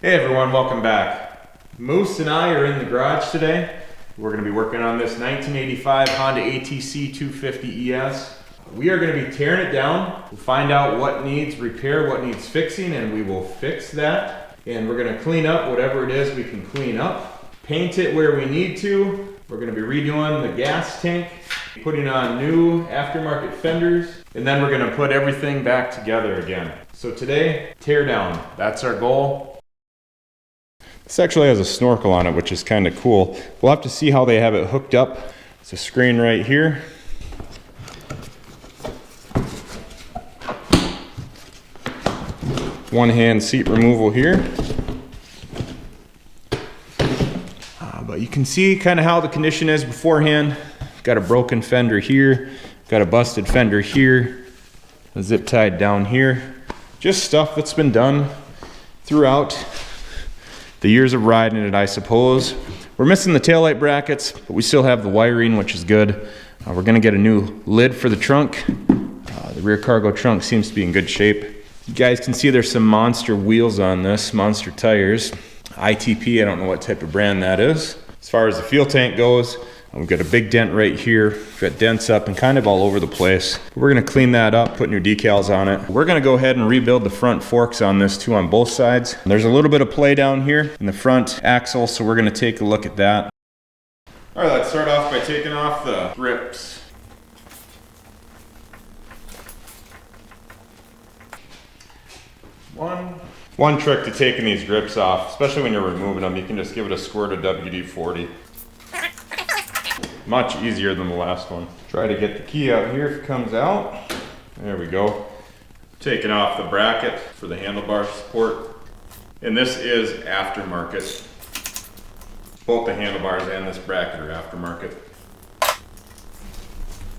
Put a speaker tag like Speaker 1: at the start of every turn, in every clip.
Speaker 1: Hey everyone, welcome back. Moose and I are in the garage today. We're going to be working on this 1985 Honda ATC250ES. We are going to be tearing it down. We'll find out what needs repair, what needs fixing, and we will fix that. And we're going to clean up whatever it is we can clean up. Paint it where we need to. We're going to be redoing the gas tank, putting on new aftermarket fenders, and then we're going to put everything back together again. So today, tear down. That's our goal. This actually has a snorkel on it, which is kind of cool. We'll have to see how they have it hooked up. It's a screen right here. One hand seat removal here. But you can see kind of how the condition is beforehand. Got a broken fender here, got a busted fender here, a zip tied down here. Just stuff that's been done throughout the years of riding it, I suppose. We're missing the taillight brackets, but we still have the wiring, which is good. We're gonna get a new lid for the trunk. The rear cargo trunk seems to be in good shape. You guys can see there's some monster wheels on this, monster tires. ITP, I don't know what type of brand that is. As far as the fuel tank goes, we've got a big dent right here. We've got dents up and kind of all over the place. We're gonna clean that up, put new decals on it. We're gonna go ahead and rebuild the front forks on this too on both sides. There's a little bit of play down here in the front axle, so we're gonna take a look at that. All right, let's start off by taking off the grips. One trick to taking these grips off, especially when you're removing them, you can just give it a squirt of WD-40. Much easier than the last one. Try to get the key out here if it comes out. There we go. Taking off the bracket for the handlebar support. And this is aftermarket. Both the handlebars and this bracket are aftermarket.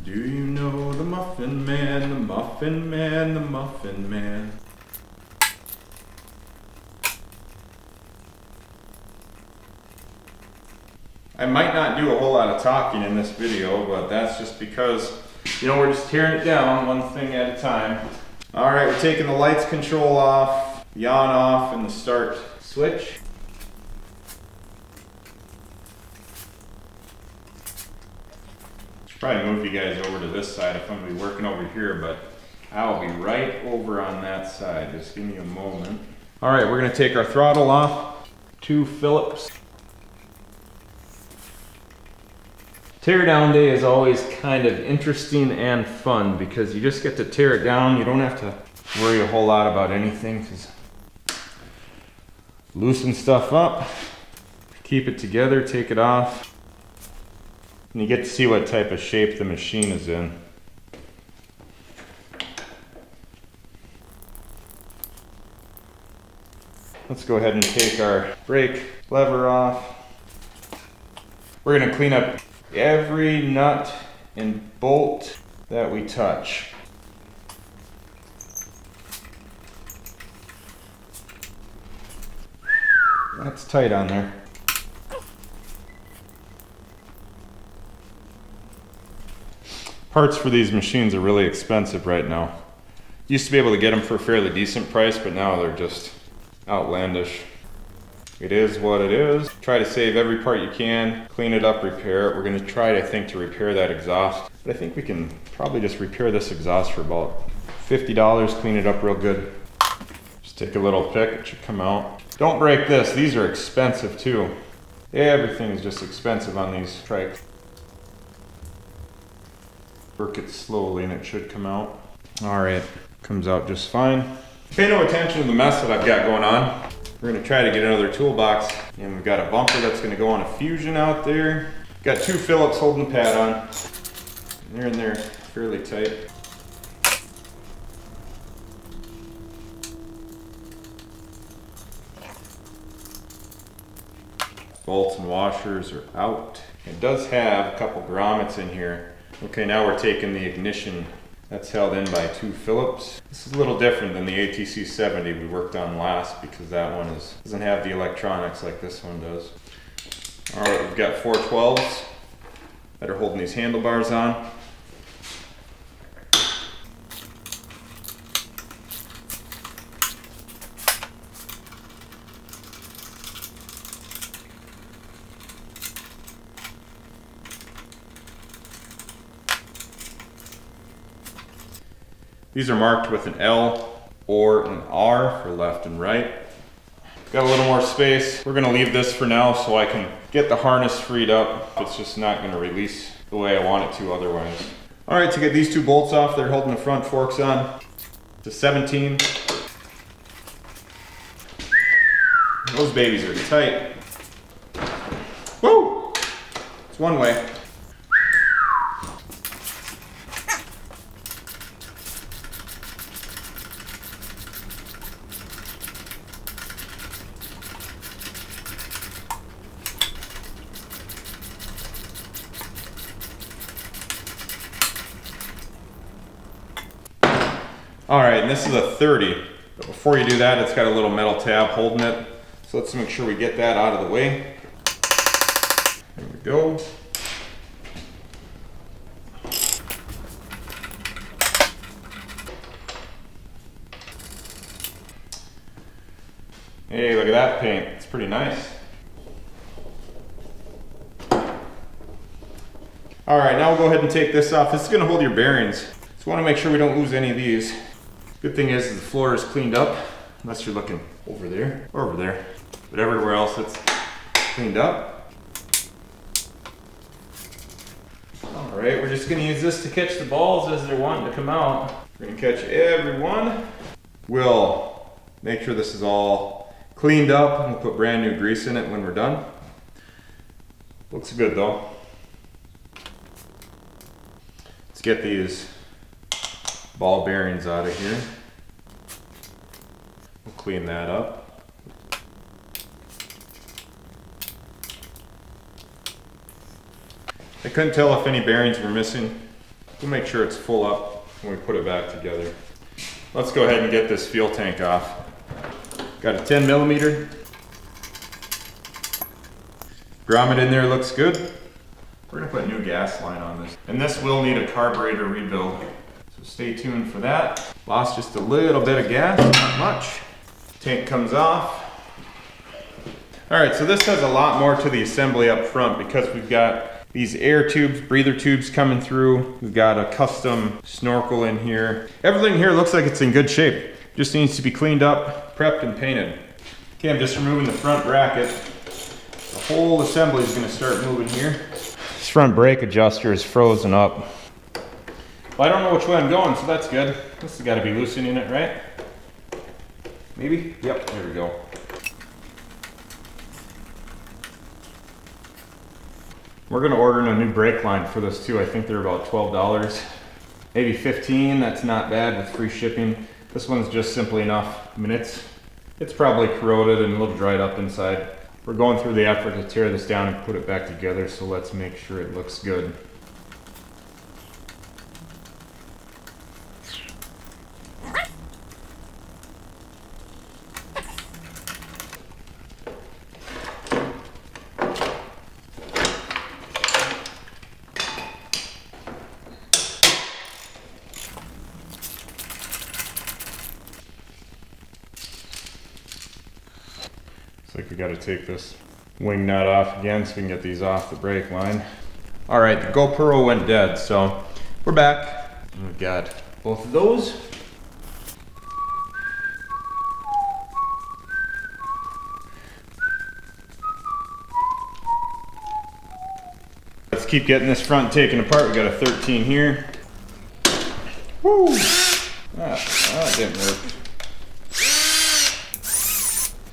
Speaker 1: Do you know the Muffin Man, the Muffin Man, the Muffin Man? I might not do a whole lot of talking in this video, but that's just because, you know, we're just tearing it down one thing at a time. All right, we're taking the lights control off, the on off, and the start switch. Should probably move you guys over to this side if I'm gonna be working over here, but I'll be right over on that side. Just give me a moment. All right, we're gonna take our throttle off, 2 Phillips. Teardown day is always kind of interesting and fun because you just get to tear it down. You don't have to worry a whole lot about anything. Just loosen stuff up, keep it together, take it off, and you get to see what type of shape the machine is in. Let's go ahead and take our brake lever off. We're going to clean up every nut and bolt that we touch. That's tight on there. Parts for these machines are really expensive right now. Used to be able to get them for a fairly decent price, but now they're just outlandish. It is what it is. Try to save every part you can, clean it up, repair it. We're gonna try, I think, to repair that exhaust. But I think we can probably just repair this exhaust for about $50, clean it up real good. Just take a little pick, it should come out. Don't break this, these are expensive too. Everything is just expensive on these trikes. Work it slowly and it should come out. All right, comes out just fine. Pay no attention to the mess that I've got going on. We're going to try to get another toolbox, and we've got a bumper that's going to go on a Fusion out there. Got 2 Phillips holding the pad on. They're in there fairly tight. Bolts and washers are out. It does have a couple grommets in here. Okay, now we're taking the ignition. That's held in by 2 Phillips. This is a little different than the ATC70 we worked on last because that one doesn't have the electronics like this one does. All right, we've got 412s that are holding these handlebars on. These are marked with an L or an R for left and right. Got a little more space. We're gonna leave this for now so I can get the harness freed up. It's just not gonna release the way I want it to otherwise. All right, to get these two bolts off, they're holding the front forks on. It's a 17. Those babies are tight. Woo! It's one way. All right, and this is a 30. But before you do that, it's got a little metal tab holding it. So let's make sure we get that out of the way. There we go. Hey, look at that paint. It's pretty nice. All right, now we'll go ahead and take this off. This is gonna hold your bearings. So we wanna make sure we don't lose any of these. Good thing is the floor is cleaned up, unless you're looking over there or over there. But everywhere else it's cleaned up. All right, we're just gonna use this to catch the balls as they're wanting to come out. We're gonna catch every one. We'll make sure this is all cleaned up and we'll put brand new grease in it when we're done. Looks good though. Let's get these ball bearings out of here. We'll clean that up. I couldn't tell if any bearings were missing. We'll make sure it's full up when we put it back together. Let's go ahead and get this fuel tank off. Got a 10 millimeter. Grommet in there looks good. We're gonna put a new gas line on this. And this will need a carburetor rebuild. So stay tuned for that. Lost just a little bit of gas, not much. Tank comes off. All right, so this has a lot more to the assembly up front because we've got these air tubes, breather tubes coming through. We've got a custom snorkel in here. Everything here looks like it's in good shape. Just needs to be cleaned up, prepped, and painted. Okay, I'm just removing the front bracket. The whole assembly is gonna start moving here. This front brake adjuster is frozen up. Well, I don't know which way I'm going, so that's good. This has gotta be loosening it, right? Maybe? Yep, there we go. We're gonna order a new brake line for this too. I think they're about $12. Maybe 15, that's not bad with free shipping. This one's just simply enough. I mean, it's probably corroded and a little dried up inside. We're going through the effort to tear this down and put it back together, so let's make sure it looks good. Like we got to take this wing nut off again so we can get these off the brake line. All right, the GoPro went dead, so we're back. We've got both of those. Let's keep getting this front taken apart. We got a 13 here. Woo! That didn't work.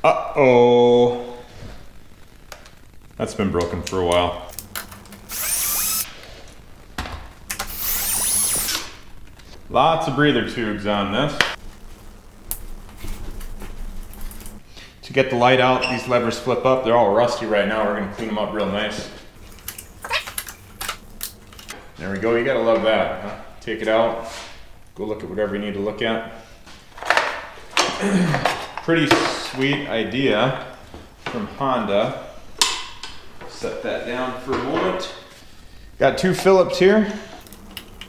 Speaker 1: Uh-oh. That's been broken for a while. Lots of breather tubes on this. To get the light out, these levers flip up. They're all rusty right now. We're gonna clean them up real nice. There we go, you gotta love that. Huh? Take it out, go look at whatever you need to look at. Pretty sweet idea from Honda. Set that down for a moment. Got two Phillips here.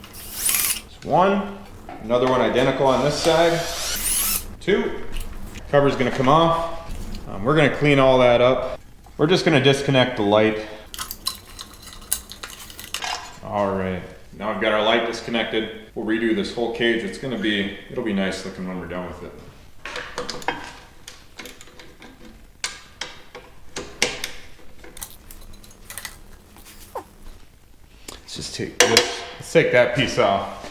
Speaker 1: Just one, another one identical on this side. Two. Cover's gonna come off. We're gonna clean all that up. We're just gonna disconnect the light. All right, Now I've got our light disconnected. We'll redo this whole cage. It'll be nice looking when we're done with it. Let's just take this, let's take that piece off.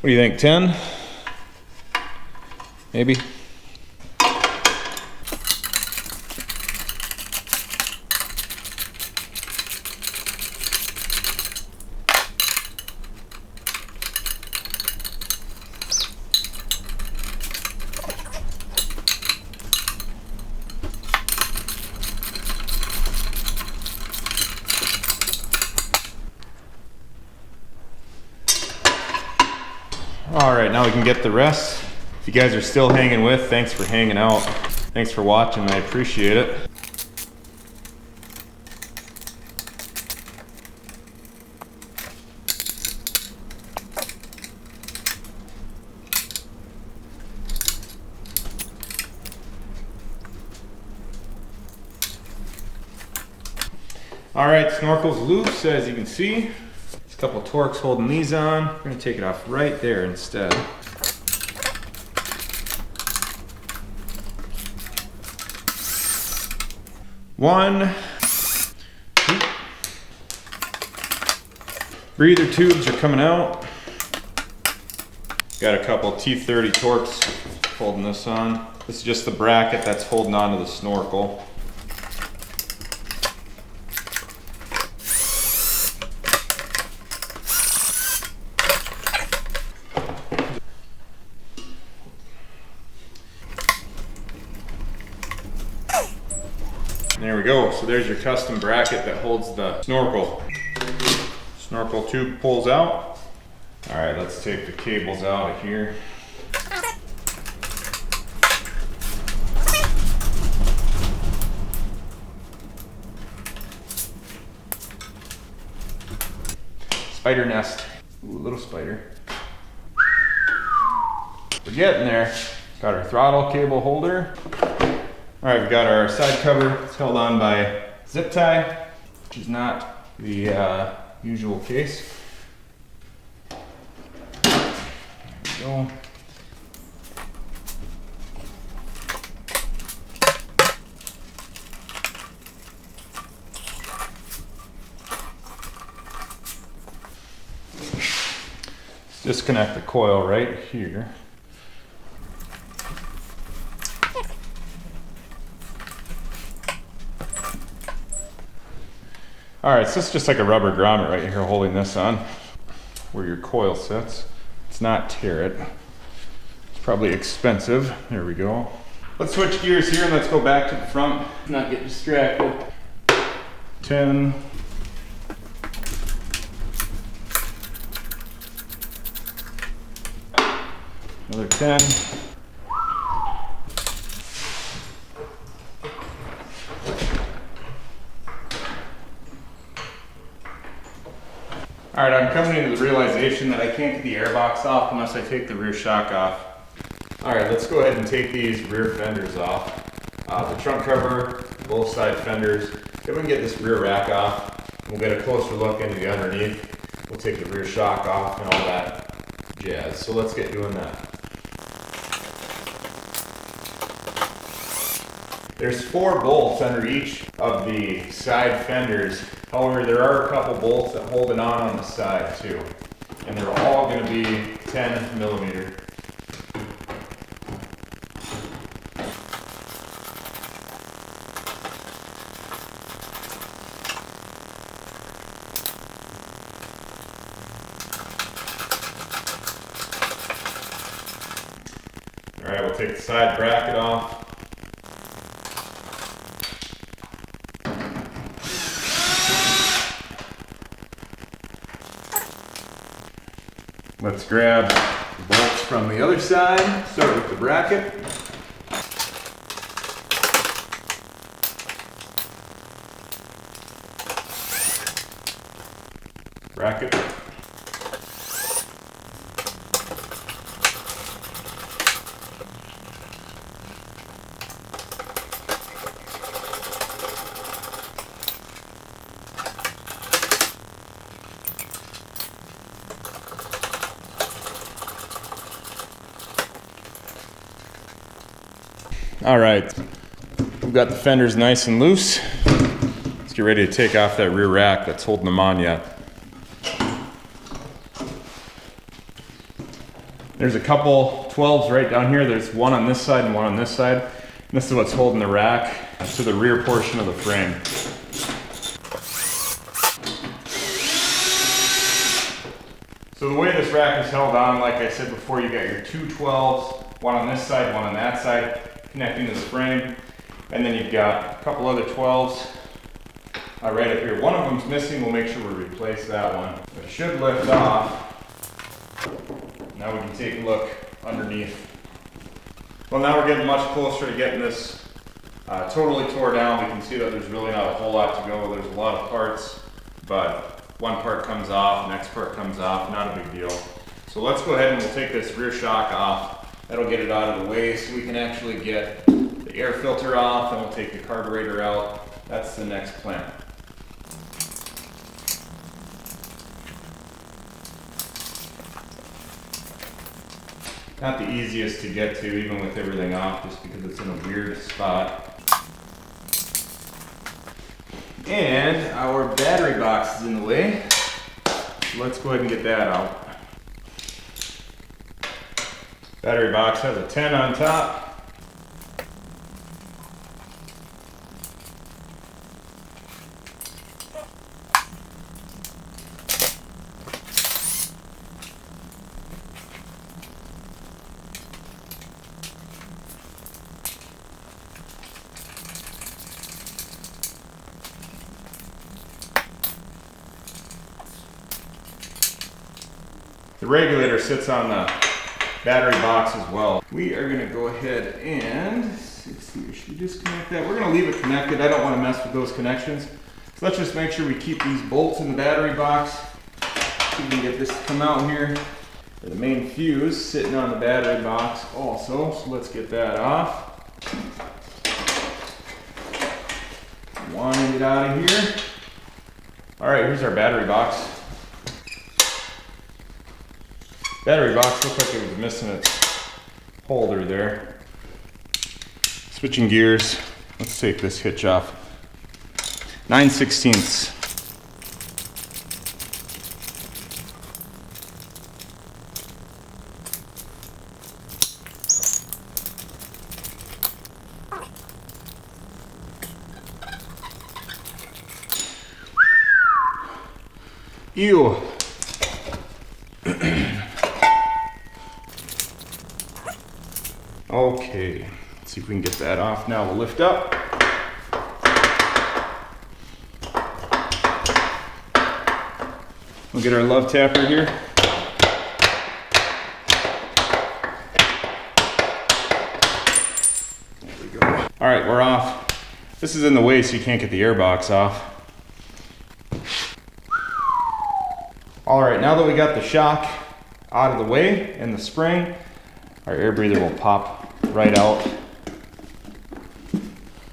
Speaker 1: What do you think, 10? Maybe? All right, now we can get the rest. If you guys are still hanging with, thanks for hanging out. Thanks for watching, I appreciate it. All right, snorkel's loose, as you can see. A couple Torx holding these on. We're gonna take it off right there instead. One. Breather tubes are coming out. Got a couple T30 Torx holding this on. This is just the bracket that's holding onto the snorkel. There we go. So there's your custom bracket that holds the snorkel. Snorkel tube pulls out. All right, let's take the cables out of here. Spider nest. Ooh, little spider. We're getting there. Got our throttle cable holder. All right, we've got our side cover. It's held on by zip tie, which is not the usual case. There we go. Disconnect the coil right here. All right, so it's just like a rubber grommet right here holding this on where your coil sits. Let's not tear it. It's probably expensive. There we go. Let's switch gears here and let's go back to the front. Not get distracted. 10. Another 10. All right, I'm coming into the realization that I can't get the airbox off unless I take the rear shock off. All right, let's go ahead and take these rear fenders off. The trunk cover, both side fenders. Then we can get this rear rack off. We'll get a closer look into the underneath. We'll take the rear shock off and all that jazz. So let's get doing that. There's 4 bolts under each of the side fenders. However, there are a couple bolts that hold it on the side too. And they're all going to be 10 millimeter. All right, we'll take the side bracket off. Let's grab the bolts from the other side. Start with the bracket. Bracket. All right, we've got the fenders nice and loose. Let's get ready to take off that rear rack that's holding them on yet. There's a couple 12s right down here. There's one on this side and one on this side. And this is what's holding the rack to the rear portion of the frame. So the way this rack is held on, like I said before, you got your two 12s, one on this side, one on that side, connecting to the frame. And then you've got a couple other 12s right up here. One of them's missing. We'll make sure we replace that one. It should lift off. Now we can take a look underneath. Well, now we're getting much closer to getting this totally tore down. We can see that there's really not a whole lot to go. There's a lot of parts, but one part comes off, next part comes off, not a big deal. So let's go ahead and we'll take this rear shock off. That'll get it out of the way so we can actually get the air filter off, and we'll take the carburetor out. That's the next plan. Not the easiest to get to, even with everything off, just because it's in a weird spot. And our battery box is in the way. So let's go ahead and get that out. Battery box has a 10 on top. The regulator sits on the battery box as well. We are gonna go ahead and, let's see, should we disconnect that? We're gonna leave it connected. I don't wanna mess with those connections. So let's just make sure we keep these bolts in the battery box. See if we can get this to come out here. The main fuse sitting on the battery box also, so let's get that off. Wind it out of here. All right, here's our battery box. Battery box looked like it was missing its holder there. Switching gears, let's take this hitch off. 9/16. Ew. Okay, let's see if we can get that off now. We'll lift up. We'll get our love tapper here. There we go. All right, we're off. This is in the way so you can't get the air box off. All right, now that we got the shock out of the way and the spring, our air breather will pop right out.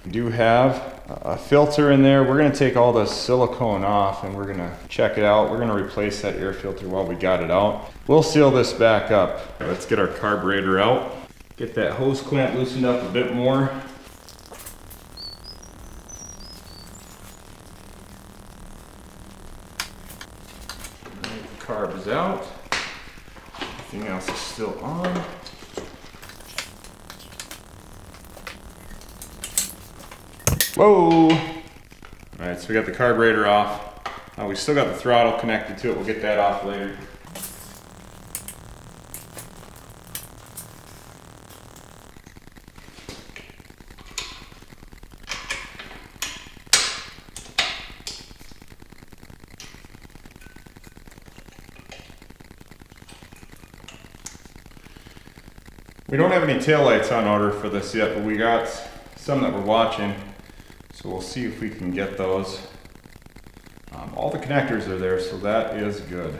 Speaker 1: We do have a filter in there. We're gonna take all the silicone off and we're gonna check it out. We're gonna replace that air filter while we got it out. We'll seal this back up. Let's get our carburetor out. Get that hose clamp loosened up a bit more. The carb is out. Everything else is still on. Whoa! Alright, so we got the carburetor off. We still got the throttle connected to it. We'll get that off later. We don't have any taillights on order for this yet, but we got some that we're watching. So we'll see if we can get those. All the connectors are there, so that is good.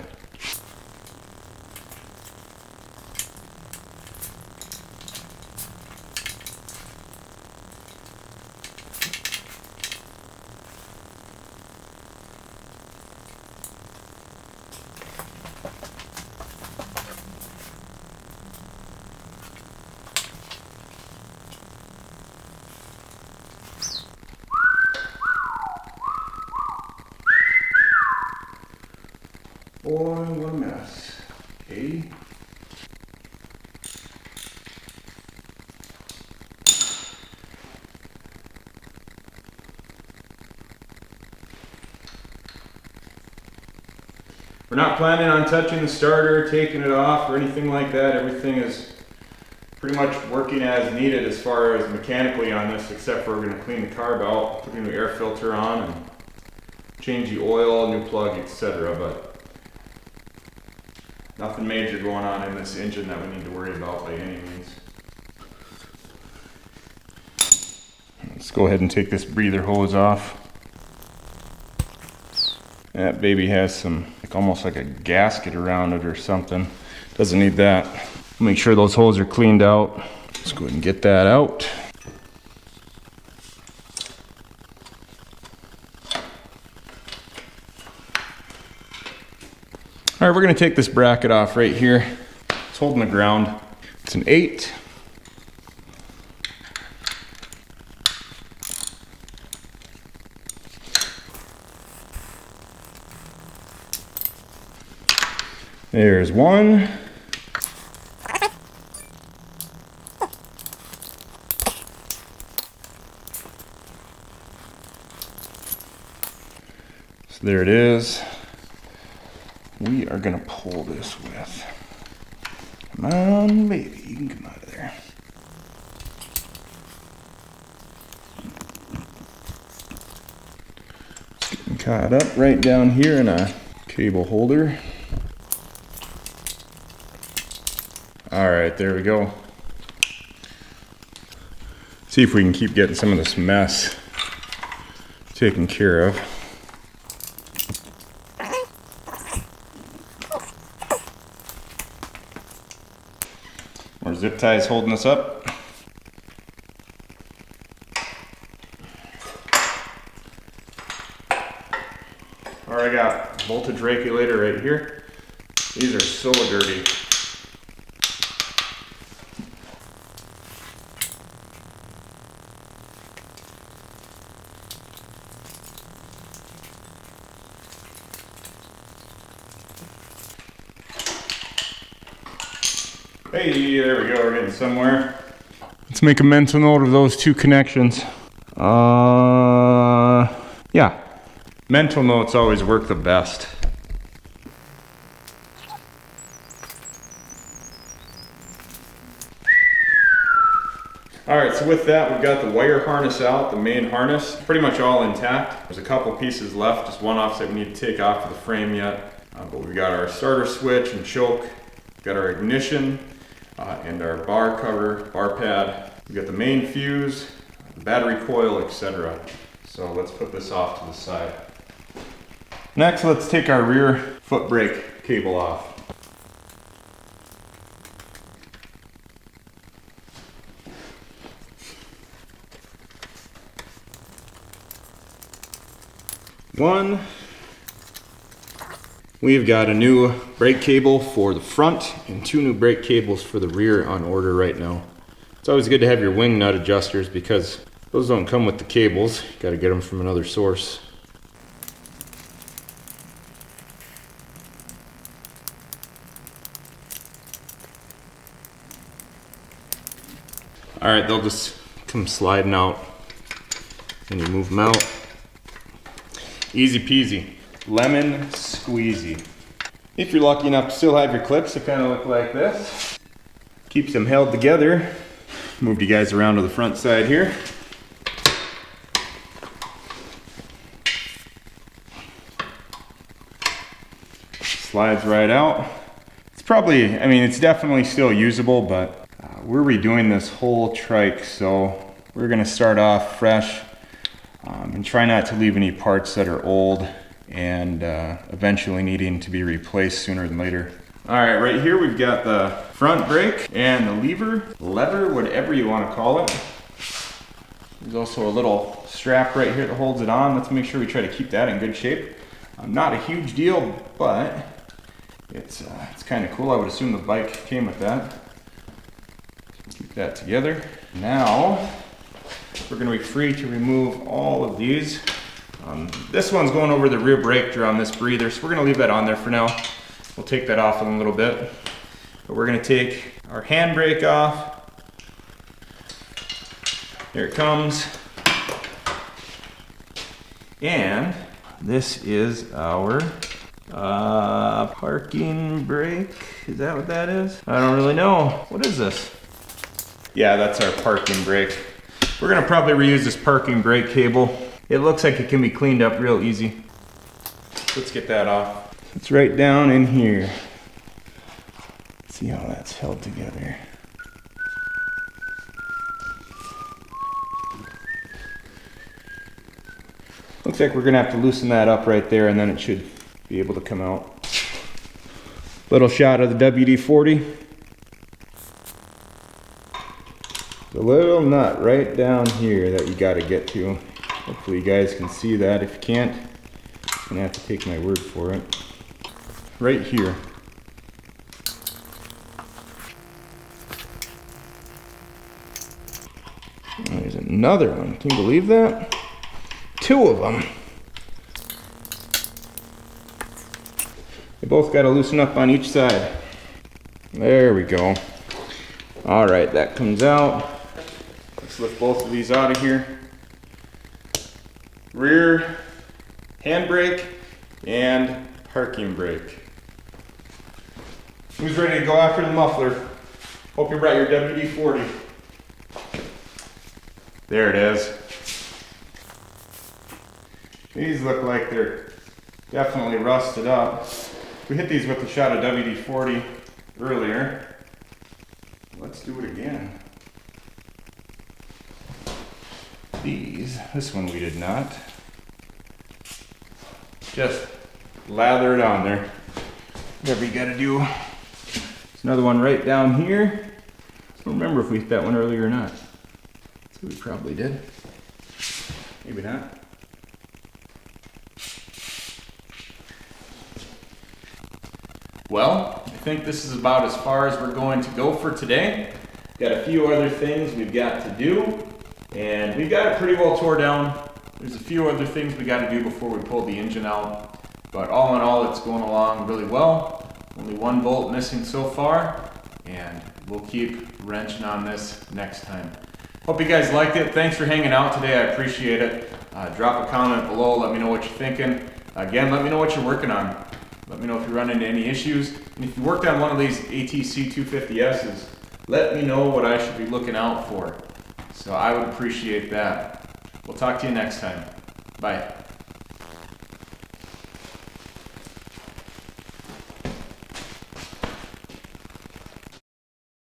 Speaker 1: Boy, what a mess. Okay. We're not planning on touching the starter, taking it off, or anything like that. Everything is pretty much working as needed as far as mechanically on this, except for we're going to clean the carb out, put a new air filter on, and change the oil, new plug, etc. But nothing major going on in this engine that we need to worry about by any means. Let's go ahead and take this breather hose off. That baby has some, like almost like a gasket around it or something. Doesn't need that. Make sure those holes are cleaned out. Let's go ahead and get that out. All right, we're gonna take this bracket off right here. It's holding the ground. It's an 8. There's 1. So there it is. We are gonna pull this with. Come on, baby, you can come out of there. It's getting caught up right down here in a cable holder. All right, there we go. See if we can keep getting some of this mess taken care of. More zip ties holding us up. All right, I got voltage regulator right here. These are so dirty. Hey, there we go, we're getting somewhere. Let's make a mental note of those 2 connections. Yeah, mental notes always work the best. All right, so with that, we've got the wire harness out, the main harness, pretty much all intact. There's a couple pieces left, just one offset we need to take off of the frame yet. But we've got our starter switch and choke, we've got our ignition, and our bar cover, bar pad. We've got the main fuse, the battery coil, etc. So let's put this off to the side. Next, let's take our rear foot brake cable off. One, we've got a new brake cable for the front and 2 new brake cables for the rear on order right now. It's always good to have your wing nut adjusters because those don't come with the cables. You gotta get them from another source. All right, they'll just come sliding out and you move them out. Easy peasy, lemon squeezy. If you're lucky enough to still have your clips, they kind of look like this. Keeps them held together. Move you guys around to the front side here. Slides right out. It's probably, I mean, it's definitely still usable, but we're redoing this whole trike, so we're gonna start off fresh and try not to leave any parts that are old and eventually needing to be replaced sooner than later. All right, right here we've got the front brake and the lever, whatever you want to call it. There's also a little strap right here that holds it on. Let's make sure we try to keep that in good shape. Not a huge deal, but it's kind of cool. I would assume the bike came with that. Keep that together. Now we're going to be free to remove all of these This one's going over the rear brake drum, this breather, so we're gonna leave that on there for now. We'll take that off in a little bit. But we're gonna take our handbrake off. Here it comes. And this is our parking brake. Is that what that is? I don't really know. What is this? Yeah, that's our parking brake. We're gonna probably reuse this parking brake cable. It looks like it can be cleaned up real easy. Let's get that off. It's right down in here. Let's see how that's held together. Looks like we're gonna have to loosen that up right there, and then it should be able to come out. Little shot of the WD-40. The little nut right down here that you gotta get to. Hopefully you guys can see that. If you can't, I'm gonna have to take my word for it. Right here. There's another one. Can you believe that? 2 of them. They both got to loosen up on each side. There we go. All right, that comes out. Let's lift both of these out of here. Rear handbrake and parking brake. Who's ready to go after the muffler? Hope you brought your WD-40. There it is. These look like they're definitely rusted up. We hit these with a shot of WD-40 earlier. Let's do it again. This one we did not. Just lather it on there. Whatever you gotta do. There's another one right down here. I don't remember if we hit that one earlier or not. So we probably did. Maybe not. Well, I think this is about as far as we're going to go for today. Got a few other things we've got to do, and we've got it pretty well tore down. There's a few other things we got to do before we pull the engine out, but all in all, it's going along really well. Only 1 bolt missing so far, and we'll keep wrenching on this next time. Hope you guys liked it. Thanks for hanging out today. I appreciate it. Drop a comment below. Let me know what you're thinking. Again, let me know what you're working on. Let me know if you run into any issues. And if you worked on one of these ATC250Ss, let me know what I should be looking out for. So I would appreciate that. We'll talk to you next time. Bye.